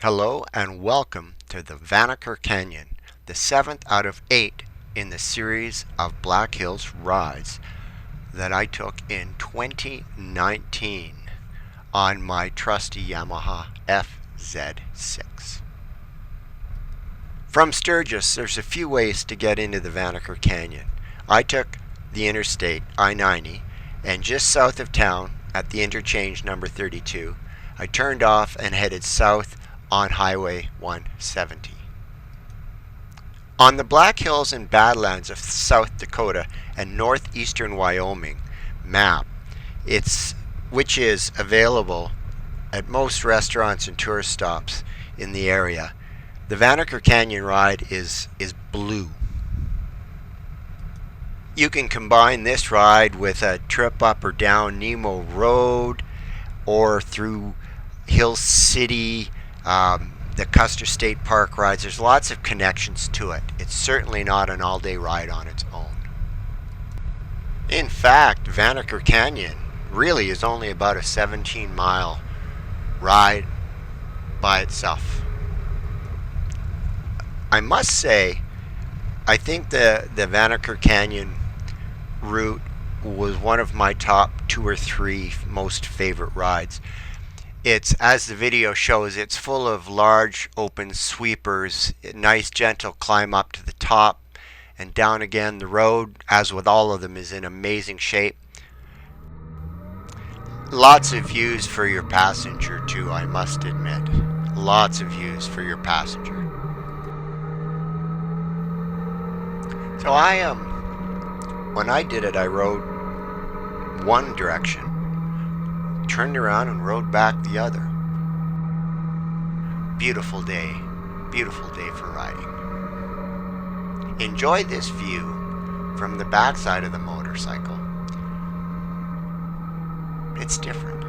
Hello and welcome to the Vanocker Canyon, the 7th out of 8 in the series of Black Hills rides that I took in 2019 on my trusty Yamaha FZ6. From Sturgis, there's a few ways to get into the Vanocker Canyon. I took the interstate I-90 and just south of town at the interchange number 32, I turned off and headed south on Highway 170. On the Black Hills and Badlands of South Dakota and northeastern Wyoming map, which is available at most restaurants and tourist stops in the area, the Vanocker Canyon ride is blue. You can combine this ride with a trip up or down Nemo Road or through Hill City, the Custer State Park rides. There's lots of connections to it. It's certainly not an all-day ride on its own. In fact, Vanocker Canyon really is only about a 17-mile ride by itself. I must say, I think the Vanocker Canyon route was one of my top 2 or 3 most favorite rides. It's, as the video shows, it's full of large open sweepers, nice gentle climb up to the top and down again. The road, as with all of them, is in amazing shape. Lots of views for your passenger too, I must admit. Lots of views for your passenger. So when I did it, I rode one direction, turned around and rode back the other. Beautiful day for riding. Enjoy this view from the backside of the motorcycle. It's different.